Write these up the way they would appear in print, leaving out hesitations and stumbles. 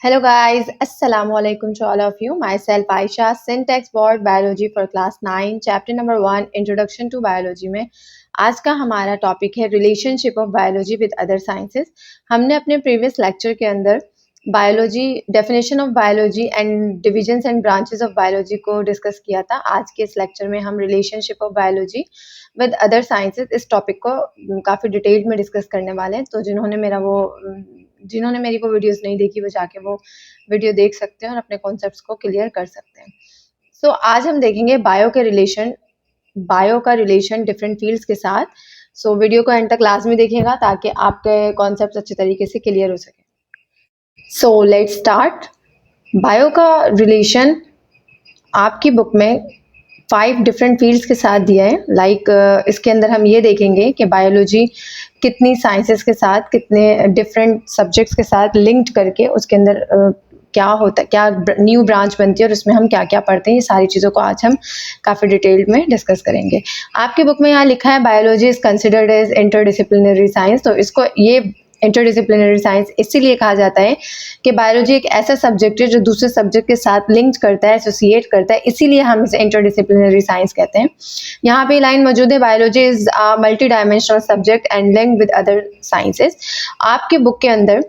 Hello guys, Assalamu alaikum to all of you. Myself Aisha, Syntax Board Biology for Class 9, Chapter number 1, Introduction to Biology में आज का हमारा topic है relationship of biology with other sciences. हमने अपने previous lecture के अंदर biology, definition of biology and divisions and branches of biology को डिस्कस किया था। आज के इस लेक्चर में हम relationship of biology with other sciences इस टॉपिक को काफ़ी डिटेल में डिस्कस करने वाले हैं। तो जिन्होंने मेरी वो वीडियोस नहीं देखी वो जाके वो वीडियो देख सकते हैं और अपने कॉन्सेप्ट्स को क्लियर कर सकते हैं। सो आज हम देखेंगे बायो का रिलेशन डिफरेंट फील्ड्स के साथ। सो वीडियो को एंड तक लाजमी देखिएगा ताकि आपके कॉन्सेप्ट्स अच्छे तरीके से क्लियर हो सके। So let's start. बायो का रिलेशन आपकी बुक में 5 डिफरेंट फील्ड्स के साथ दिया है। इसके अंदर हम ये देखेंगे कि बायोलॉजी कितनी साइंसेस के साथ, कितने डिफरेंट सब्जेक्ट्स के साथ लिंक्ड करके उसके अंदर क्या होता है, क्या न्यू ब्रांच बनती है और उसमें हम क्या क्या पढ़ते हैं। ये सारी चीज़ों को आज हम काफ़ी डिटेल्ड में डिस्कस करेंगे। आपकी बुक में यहाँ लिखा है biology is considered as interdisciplinary science. तो इसको ये इंटरडिसिप्लिनरी साइंस इसीलिए कहा जाता है कि बायोलॉजी एक ऐसा सब्जेक्ट है जो दूसरे सब्जेक्ट के साथ लिंक करता है, एसोसिएट करता है, इसीलिए हम इसे इंटरडिसिप्लिनरी साइंस कहते हैं। यहाँ पे लाइन मौजूद है, biology is multi dimensional subject and link with other sciences. आपके बुक के अंदर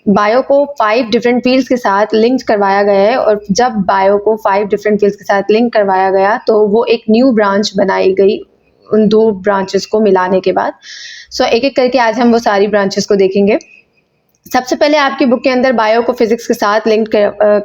बायो को 5 डिफरेंट फील्ड्स के साथ लिंक करवाया गया है और जब बायो को 5 डिफरेंट फील्ड्स के साथ लिंक करवाया गया तो वो एक न्यू ब्रांच बनाई गई उन 2 ब्रांचेस को मिलाने के बाद। सो एक एक करके आज हम वो सारी ब्रांचेस को देखेंगे। सबसे पहले आपकी बुक के अंदर बायो को फिजिक्स के साथ लिंक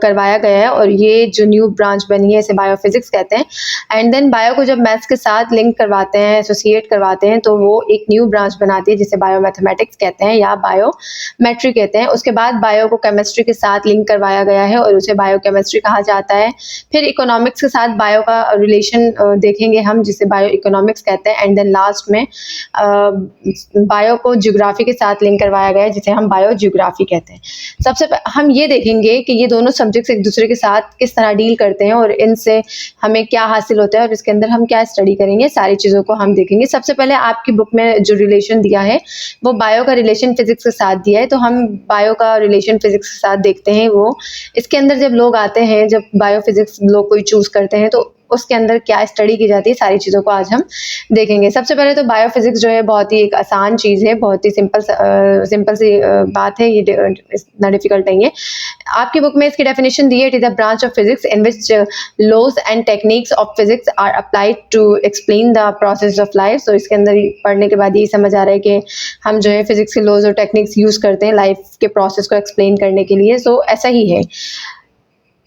करवाया गया है और ये जो न्यू ब्रांच बनी है इसे बायोफिजिक्स कहते हैं। एंड देन बायो को जब मैथ्स के साथ लिंक करवाते हैं, एसोसिएट करवाते हैं तो वो एक न्यू ब्रांच बनाती है जिसे बायोमैथमेटिक्स कहते हैं या बायोमेट्री कहते हैं। उसके बाद बायो को केमिस्ट्री के साथ लिंक करवाया गया है और उसे बायोकेमिस्ट्री कहा जाता है। फिर इकोनॉमिक्स के साथ बायो का रिलेशन देखेंगे हम, जिसे बायो इकोनॉमिक्स कहते हैं। एंड देन लास्ट में बायो को ज्योग्राफी के साथ लिंक करवाया गया है जिसे हम बायो ज्योग्राफी कहते हैं। सबसे हम ये देखेंगे कि ये दोनों सब्जेक्ट्स एक दूसरे के साथ किस तरह डील करते हैं और इनसे हमें क्या हासिल होता है और इसके अंदर हम क्या स्टडी करेंगे, सारी चीज़ों को हम देखेंगे। सबसे पहले आपकी बुक में जो रिलेशन दिया है वो बायो का रिलेशन फिजिक्स के साथ दिया है, तो हम बायो का रिलेशन फिजिक्स के साथ देखते हैं। वो इसके अंदर जब लोग आते हैं, जब बायो फिजिक्स लोग कोई चूज़ करते हैं तो उसके अंदर क्या स्टडी की जाती है, सारी चीज़ों को आज हम देखेंगे। सबसे पहले तो बायोफिजिक्स जो है बहुत ही एक आसान चीज़ है, बहुत ही सिंपल सी बात है, ये इतना डिफिकल्ट नहीं है। आपकी बुक में इसकी डेफिनेशन दी है, it is a branch of physics in which laws and techniques of physics are applied to explain the process of life. So इसके अंदर पढ़ने के बाद यही समझ आ रहा है कि हम जो है फिजिक्स के लॉज और टेक्निक्स यूज़ करते हैं लाइफ के प्रोसेस को एक्सप्लेन करने के लिए। सो ऐसा ही है,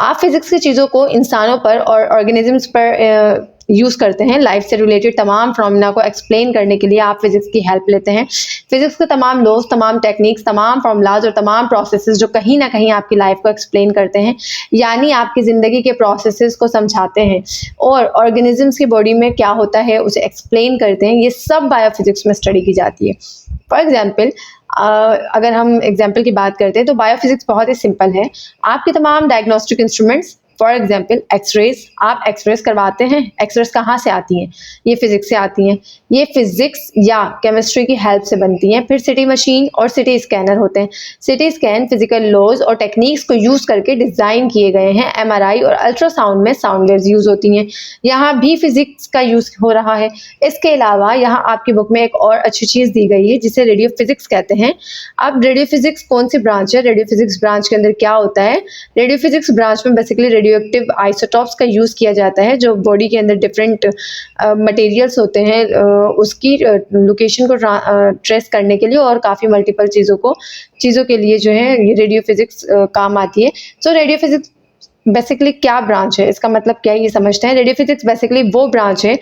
आप फिजिक्स की चीज़ों को इंसानों पर और ऑर्गेनिजम्स पर यूज़ करते हैं। लाइफ से रिलेटेड तमाम फिनोमेना को एक्सप्लेन करने के लिए आप फिजिक्स की हेल्प लेते हैं। फिजिक्स के तमाम लॉज, तमाम टेक्निक्स, तमाम फॉर्मूलाज और तमाम प्रोसेसेस जो कहीं ना कहीं आपकी लाइफ को एक्सप्लेन करते हैं, यानी आपकी ज़िंदगी के प्रोसेसेस को समझाते हैं और ऑर्गेनिजम्स की बॉडी में क्या होता है उसे एक्सप्लेन करते हैं, ये सब बायोफिजिक्स में स्टडी की जाती है। फॉर एग्जाम्पल, अगर हम एग्जाम्पल की बात करते हैं तो बायोफिजिक्स बहुत ही सिंपल है। आपके तमाम diagnostic instruments, for example X-rays, आप एक्सरेज करवाते हैं। एक्सरेज कहाँ से आती हैं? ये फिजिक्स से आती हैं। ये फिजिक्स या केमिस्ट्री की हेल्प से बनती हैं। फिर सिटी मशीन और सिटी स्कैनर होते हैं। सिटी स्कैन फिजिकल लॉज और टेक्निक्स को यूज़ करके डिज़ाइन किए गए हैं। एमआरआई और अल्ट्रासाउंड में साउंड वेव्स यूज़ होती हैं, यहाँ भी फिजिक्स का यूज़ हो रहा है। इसके अलावा यहाँ आपकी बुक में एक और अच्छी चीज़ दी गई है जिसे रेडियो फिजिक्स कहते हैं। अब रेडियो फिजिक्स कौन सी ब्रांच है? रेडियो फिजिक्स ब्रांच के अंदर क्या होता है? रेडियो फिजिक्स ब्रांच में बेसिकली रेडियो एक्टिव आइसोटॉप्स का यूज़ किया जाता है, जो बॉडी के अंदर डिफरेंट मटेरियल्स होते हैं उसकी लोकेशन को ट्रेस करने के लिए और काफ़ी मल्टीपल चीज़ों के लिए जो है ये रेडियो फिजिक्स काम आती है। सो रेडियो फिजिक्स बेसिकली क्या ब्रांच है, इसका मतलब क्या है ये समझते हैं। रेडियो फिजिक्स बेसिकली वो ब्रांच है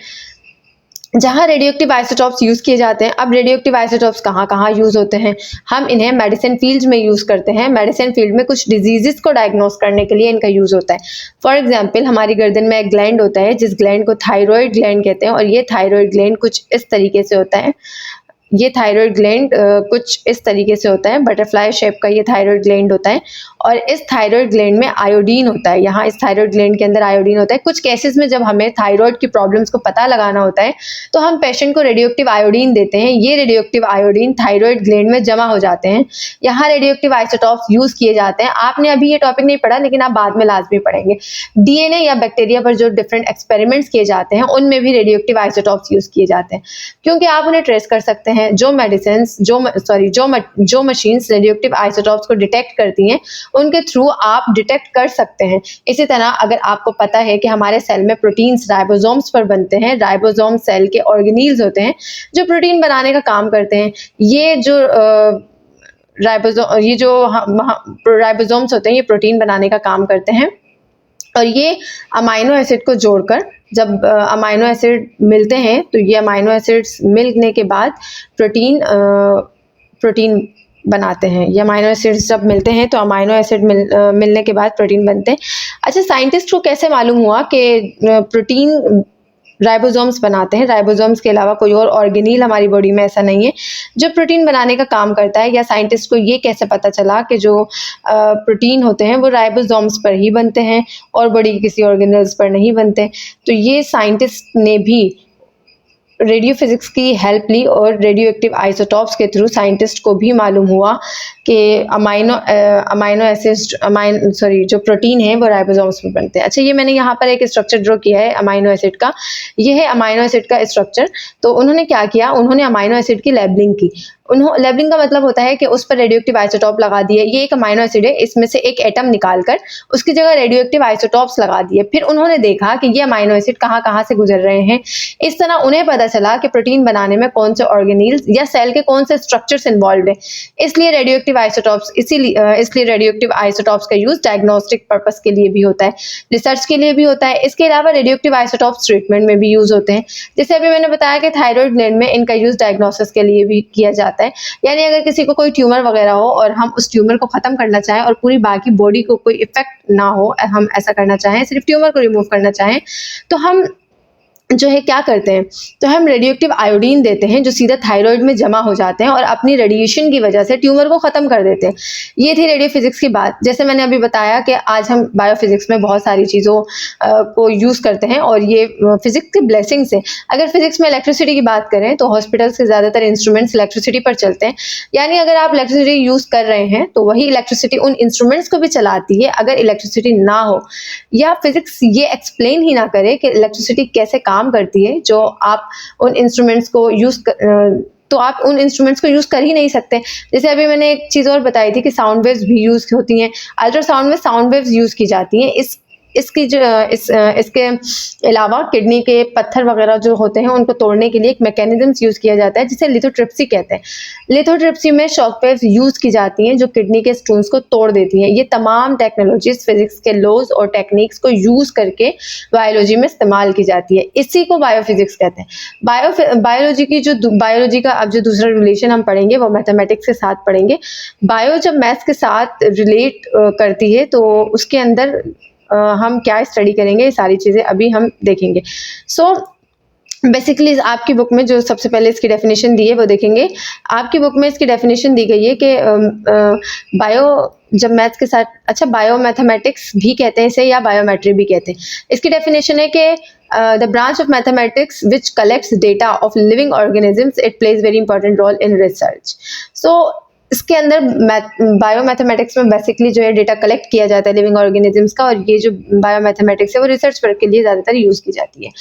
जहाँ रेडियो एक्टिव आइसोटॉप्स यूज़ किए जाते हैं। अब रेडियो एक्टिव आइसोटॉप्स कहाँ कहाँ यूज़ होते हैं? हम इन्हें मेडिसिन फील्ड में यूज़ करते हैं। मेडिसिन फील्ड में कुछ डिजीज़ को डायग्नोस करने के लिए इनका यूज़ होता है। फॉर एग्जांपल, हमारी गर्दन में एक ग्लैंड होता है जिस ग्लैंड को थायराइड ग्लैंड कहते हैं और ये थायराइड ग्लैंड कुछ इस तरीके से होता है। ये थायराइड ग्लैंड कुछ इस तरीके से होता है, बटरफ्लाई शेप का ये थायराइड ग्लैंड होता है और इस थायराइड ग्लैंड में आयोडीन होता है। यहाँ इस थायराइड ग्लैंड के अंदर आयोडीन होता है। कुछ केसेस में जब हमें थायराइड की प्रॉब्लम्स को पता लगाना होता है तो हम पेशेंट को रेडियोएक्टिव आयोडीन देते हैं। ये रेडियोएक्टिव आयोडीन थायराइड ग्लैंड में जमा हो जाते हैं। यहाँ रेडियोएक्टिव आइसोटॉप्स यूज किए जाते हैं। आपने अभी ये टॉपिक नहीं पढ़ा लेकिन आप बाद में लाजमी पढ़ेंगे। डीएनए या बैक्टीरिया पर जो डिफरेंट एक्सपेरिमेंट्स किए जाते हैं उनमें भी रेडियोएक्टिव आइसोटॉप्स यूज किए जाते हैं, क्योंकि आप उन्हें ट्रेस कर सकते हैं। जो मेडिसिन जो मशीन्स रेडियोएक्टिव आइसोटॉप्स को डिटेक्ट करती हैं उनके थ्रू आप डिटेक्ट कर सकते हैं। इसी तरह अगर आपको पता है कि हमारे सेल में प्रोटीन्स राइबोसोम्स पर बनते हैं, राइबोसोम सेल के ऑर्गेनील्स होते हैं जो प्रोटीन बनाने का काम करते हैं। ये जो राइबोसोम्स होते हैं ये प्रोटीन बनाने का काम करते हैं और ये अमाइनो एसिड को जोड़कर जब अमाइनो एसिड मिलते हैं तो ये अमाइनो एसिड्स मिलने के बाद प्रोटीन बनाते हैं। ये अमाइनो एसिड्स जब मिलते हैं तो अमाइनो एसिड मिलने के बाद प्रोटीन बनते हैं। अच्छा, साइंटिस्ट को कैसे मालूम हुआ कि प्रोटीन राइबोसोम्स बनाते हैं? राइबोसोम्स के अलावा कोई और ऑर्गेनील हमारी बॉडी में ऐसा नहीं है जो प्रोटीन बनाने का काम करता है। या साइंटिस्ट को ये कैसे पता चला कि जो प्रोटीन होते हैं वो राइबोसोम्स पर ही बनते हैं और बॉडी के किसी ऑर्गेनल्स पर नहीं बनते? तो ये साइंटिस्ट ने भी रेडियो फिजिक्स की हेल्प ली और रेडियोएक्टिव आइसोटॉप्स के थ्रू साइंटिस्ट को भी मालूम हुआ कि जो प्रोटीन है वो राइबोसोम्स में बनते हैं। अच्छा, ये मैंने यहाँ पर एक स्ट्रक्चर ड्रॉ किया है अमाइनो एसिड का। ये है अमाइनो एसिड का स्ट्रक्चर। तो उन्होंने क्या किया, उन्होंने अमाइनो एसिड की लेबलिंग की। लेबलिंग का मतलब होता है कि उस पर रेडियोएक्टिव आइसोटॉप लगा दिए। ये एक अमाइनो एसिड है, इसमें से एक एटम निकालकर उसकी जगह रेडियोएक्टिव आइसोटॉप्स लगा दिए। फिर उन्होंने देखा कि ये अमाइनो एसिड कहाँ कहाँ से गुजर रहे हैं। इस तरह उन्हें पता चला कि प्रोटीन बनाने में कौन से ऑर्गेनील्स या सेल के कौन से स्ट्रक्चर्स इन्वॉल्व है। इसलिए रेडियोएक्टिव आइसोटॉप्स का यूज डायग्नोस्टिक पर्पस के लिए भी होता है, रिसर्च के लिए भी होता है। इसके अलावा रेडियोएक्टिव आइसोटॉप्स ट्रीटमेंट में भी यूज होते हैं। जैसे अभी मैंने बताया कि थायराइड ग्लैंड में इनका यूज डायग्नोसिस के लिए भी किया जाता है। यानी अगर किसी को कोई ट्यूमर वगैरह हो और हम उस ट्यूमर को खत्म करना चाहें और पूरी बाकी बॉडी को कोई इफेक्ट ना हो, हम ऐसा करना चाहें, सिर्फ ट्यूमर को रिमूव करना चाहें, तो हम जो है क्या करते हैं, तो हम रेडियोएक्टिव आयोडीन देते हैं जो सीधा थायराइड में जमा हो जाते हैं और अपनी रेडिएशन की वजह से ट्यूमर को ख़त्म कर देते हैं। ये थी रेडियो फिजिक्स की बात। जैसे मैंने अभी बताया कि आज हम बायोफिजिक्स में बहुत सारी चीज़ों को यूज़ करते हैं और ये फिजिक्स की ब्लेसिंग से। अगर फिजिक्स में इलेक्ट्रिसिटी की बात करें तो हॉस्पिटल्स के ज़्यादातर इंस्ट्रूमेंट्स इलेक्ट्रिसिटी पर चलते हैं। यानी अगर आप इलेक्ट्रिसिटी यूज़ कर रहे हैं तो वही इलेक्ट्रिसिटी उन इंस्ट्रूमेंट्स को भी चलाती है अगर इलेक्ट्रिसिटी ना हो, या फिजिक्स ये एक्सप्लेन ही ना करे कि इलेक्ट्रिसिटी कैसे काम करती है, जो आप उन इंस्ट्रूमेंट्स को तो आप उन इंस्ट्रूमेंट्स को यूज़ कर ही नहीं सकते। जैसे अभी मैंने एक चीज़ और बताई थी कि साउंड वेव्स भी यूज़ होती हैं। अल्ट्रासाउंड में साउंड वेव्स यूज़ की जाती हैं। इसके अलावा किडनी के पत्थर वगैरह जो होते हैं उनको तोड़ने के लिए एक मैकेनिज्म यूज़ किया जाता है जिसे लिथोट्रिप्सी कहते हैं। लिथोट्रिप्सी में शॉक वेव्स यूज़ की जाती हैं जो किडनी के स्टोन्स को तोड़ देती हैं। ये तमाम टेक्नोलॉजीज फिजिक्स के लॉज और टेक्निक्स को यूज़ करके बायोलॉजी में इस्तेमाल की जाती है। इसी को बायोफिजिक्स कहते हैं। बायोलॉजी का अब जो दूसरा रिलेशन हम पढ़ेंगे वो मैथमेटिक्स के साथ पढ़ेंगे। बायो जब मैथ्स के साथ रिलेट करती है तो उसके अंदर हम क्या स्टडी करेंगे, ये सारी चीज़ें अभी हम देखेंगे। बेसिकली आपकी बुक में जो सबसे पहले इसकी डेफिनेशन दी है वो देखेंगे। आपकी बुक में इसकी डेफिनेशन दी गई है कि बायो जब मैथ्स के साथ, अच्छा बायो मैथमेटिक्स भी कहते हैं इसे या बायोमेट्री भी कहते हैं। इसकी डेफिनेशन है कि the branch of mathematics which collects data of living organisms, it plays very important role in research. इसके अंदर बायो मैथमेटिक्स में बेसिकली जो है डेटा कलेक्ट किया जाता है लिविंग ऑर्गेनिजम्स का, और ये जो बायो मैथमेटिक्स है वो रिसर्च वर्क के लिए ज़्यादातर यूज़ की जाती है।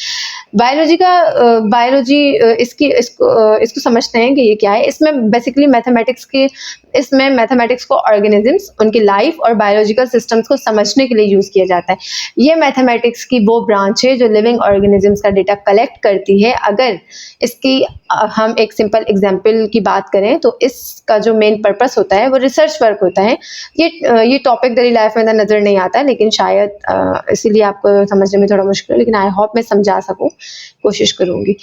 इसको समझते हैं कि ये क्या है। इसमें बेसिकली मैथमेटिक्स को ऑर्गेनिजम्स, उनकी लाइफ और बायोलॉजिकल सिस्टम्स को समझने के लिए यूज़ किया जाता है। ये मैथमेटिक्स की वो ब्रांच है जो लिविंग ऑर्गेनिजम्स का डेटा कलेक्ट करती है। अगर इसकी हम एक सिंपल एग्जाम्पल की बात करें तो इसका जो मेन पर्पस होता है वो रिसर्च वर्क होता है। ये टॉपिक डेली लाइफ में नज़र नहीं आता, लेकिन शायद इसीलिए आपको समझने में थोड़ा मुश्किल है, लेकिन आई होप मैं समझा सकूं, कोशिश करूंगी।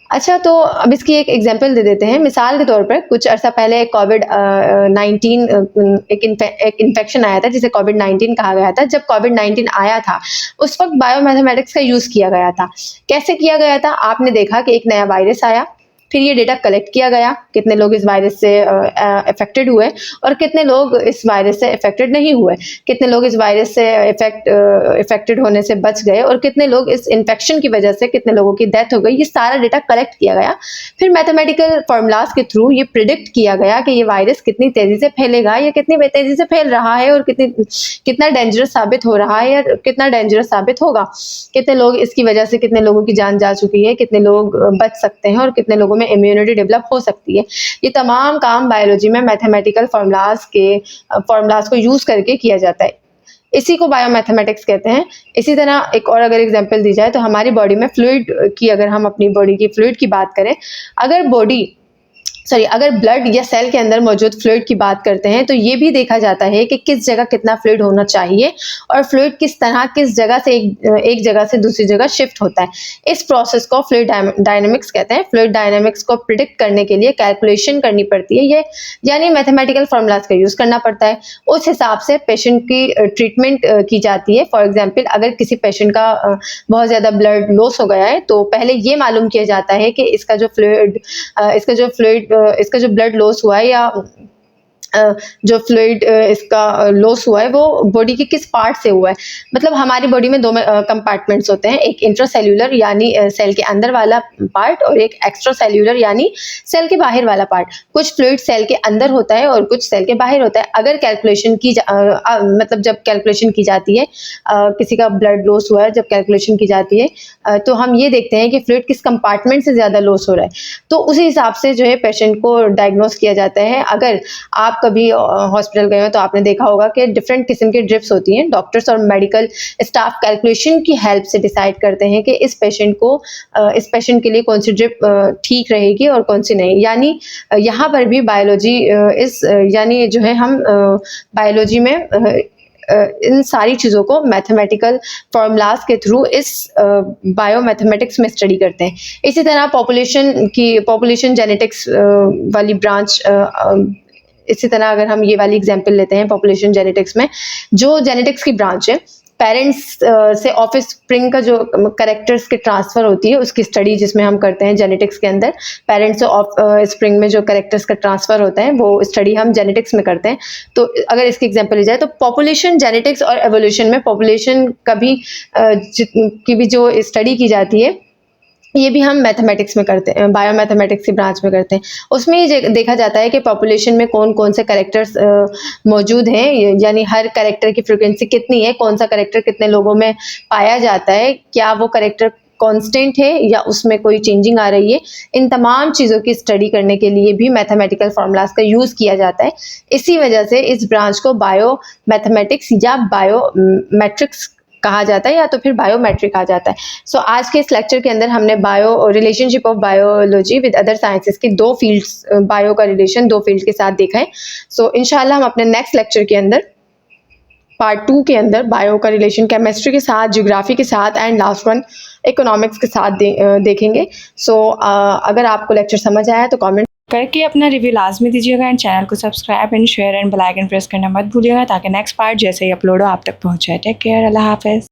अच्छा, तो अब इसकी एक एग्जांपल दे देते हैं। मिसाल के तौर पर कुछ अर्सा पहले कोविड-19 एक इन्फेक्शन आया था जिसे कोविड-19 कहा गया था। जब कोविड-19 आया था उस वक्त बायो मैथमेटिक्स का यूज़ किया गया था। कैसे किया गया था? आपने देखा कि एक नया वायरस आया, फिर ये डेटा कलेक्ट किया गया, कितने लोग इस वायरस से अफेक्टेड हुए और कितने लोग इस वायरस से अफेक्टेड नहीं हुए, कितने लोग इस वायरस से अफेक्टेड होने से बच गए और कितने लोग इस इन्फेक्शन की वजह से कितने लोगों की डेथ हो गई। ये सारा डेटा कलेक्ट किया गया। फिर मैथमेटिकल फॉर्मूलाज के थ्रू ये प्रिडिक्ट किया गया कि ये वायरस कितनी तेजी से फैलेगा या कितनी तेजी से फैल रहा है और कितना डेंजरस साबित हो रहा है या कितना डेंजरस साबित होगा, कितने लोग इसकी वजह से, कितने लोगों की जान जा चुकी है, कितने लोग बच सकते हैं और कितने लोगों में इम्यूनिटी डेवलप हो सकती है। ये तमाम काम बायोलॉजी में मैथमेटिकल फॉर्मूलाज को यूज करके किया जाता है। इसी को बायोमैथमेटिक्स कहते हैं। इसी तरह एक और अगर एग्जांपल दी जाए तो हमारी बॉडी में फ्लूइड की, अगर हम अपनी बॉडी की फ्लूइड की बात करें, अगर ब्लड या सेल के अंदर मौजूद फ्लूइड की बात करते हैं तो ये भी देखा जाता है कि किस जगह कितना फ्लूइड होना चाहिए और फ्लूइड किस तरह किस जगह से एक जगह से दूसरी जगह शिफ्ट होता है। इस प्रोसेस को फ्लूइड डायनेमिक्स कहते हैं। फ्लूइड डायनेमिक्स को प्रिडिक्ट करने के लिए कैलकुलेशन करनी पड़ती है, ये यानी मैथमेटिकल फॉर्मूलाज का यूज करना पड़ता है। उस हिसाब से पेशेंट की ट्रीटमेंट की जाती है। फॉर एग्जाम्पल, अगर किसी पेशेंट का बहुत ज़्यादा ब्लड लॉस हो गया है तो पहले ये मालूम किया जाता है कि इसका जो ब्लड लॉस हुआ है या जो फ्लूइड इसका लॉस हुआ है वो बॉडी के किस पार्ट से हुआ है। मतलब हमारी बॉडी में दो कंपार्टमेंट्स होते हैं, एक इंट्रासेल्यूलर यानी सेल के अंदर वाला पार्ट और एक एक्स्ट्रा सेल्यूलर यानी सेल के बाहर वाला पार्ट। कुछ फ्लूइड सेल के अंदर होता है और कुछ सेल के बाहर होता है। अगर मतलब जब कैलकुलेशन की जाती है, किसी का ब्लड लॉस हुआ है, जब कैलकुलेशन की जाती है तो हम ये देखते हैं कि फ्लूइड किस कंपार्टमेंट से ज़्यादा लॉस हो रहा है, तो उसी हिसाब से जो है पेशेंट को डायग्नोस किया जाता है। अगर आप कभी हॉस्पिटल गए हो तो आपने देखा होगा कि डिफरेंट किस्म की ड्रिप्स होती हैं। डॉक्टर्स और मेडिकल स्टाफ कैलकुलेशन की हेल्प से डिसाइड करते हैं कि इस पेशेंट के लिए कौन सी ड्रिप ठीक रहेगी और कौन सी नहीं। यानी यहाँ पर भी यानी जो है हम बायोलॉजी में इन सारी चीज़ों को मैथमेटिकल फॉर्मूलाज के थ्रू इस बायोमैथमेटिक्स में स्टडी करते हैं। इसी तरह पॉपुलेशन जेनेटिक्स वाली ब्रांच, इसी तरह अगर हम ये वाली एग्जांपल लेते हैं पॉपुलेशन जेनेटिक्स में, जो जेनेटिक्स की ब्रांच है, पेरेंट्स से ऑफस्प्रिंग का जो कैरेक्टर्स के ट्रांसफ़र होती है उसकी स्टडी जिसमें हम करते हैं जेनेटिक्स के अंदर। पेरेंट्स से ऑफस्प्रिंग में जो कैरेक्टर्स का ट्रांसफ़र होता है वो स्टडी हम जेनेटिक्स में करते हैं। तो अगर इसकी एग्जांपल ली जाए तो पॉपुलेशन जेनेटिक्स और एवोल्यूशन में पॉपुलेशन की भी जो स्टडी की जाती है ये भी हम मैथमेटिक्स में करते हैं, बायोमैथमेटिक्स की ब्रांच में करते हैं। उसमें ये देखा जाता है कि पॉपुलेशन में कौन कौन से कैरेक्टर्स मौजूद हैं, यानी हर कैरेक्टर की फ्रीक्वेंसी कितनी है, कौन सा कैरेक्टर कितने लोगों में पाया जाता है, क्या वो कैरेक्टर कांस्टेंट है या उसमें कोई चेंजिंग आ रही है। इन तमाम चीज़ों की स्टडी करने के लिए भी मैथमेटिकल फॉर्मूलाज का यूज़ किया जाता है। इसी वजह से इस ब्रांच को बायोमैथमेटिक्स या बायोमेट्रिक्स कहा जाता है या तो फिर बायोमेट्रिक कहा जाता है। सो आज के इस लेक्चर के अंदर हमने relationship of biology with other sciences की दो फील्ड्स, बायो का रिलेशन दो फील्ड के साथ देखा है। सो इंशाल्लाह हम अपने नेक्स्ट लेक्चर के अंदर पार्ट 2 के अंदर बायो का रिलेशन केमिस्ट्री के साथ, ज्योग्राफी के साथ एंड लास्ट वन इकोनॉमिक्स के साथ देखेंगे। सो अगर आपको लेक्चर समझ आया तो कमेंट करके अपना रिव्यू लाजमी दीजिएगा एंड चैनल को subscribe and share and bell icon press करना मत भूलिएगा ताकि नेक्स्ट पार्ट जैसे ही अपलोड हो आप तक पहुँच जाए। टेक केयर, अल्लाह हाफिज़।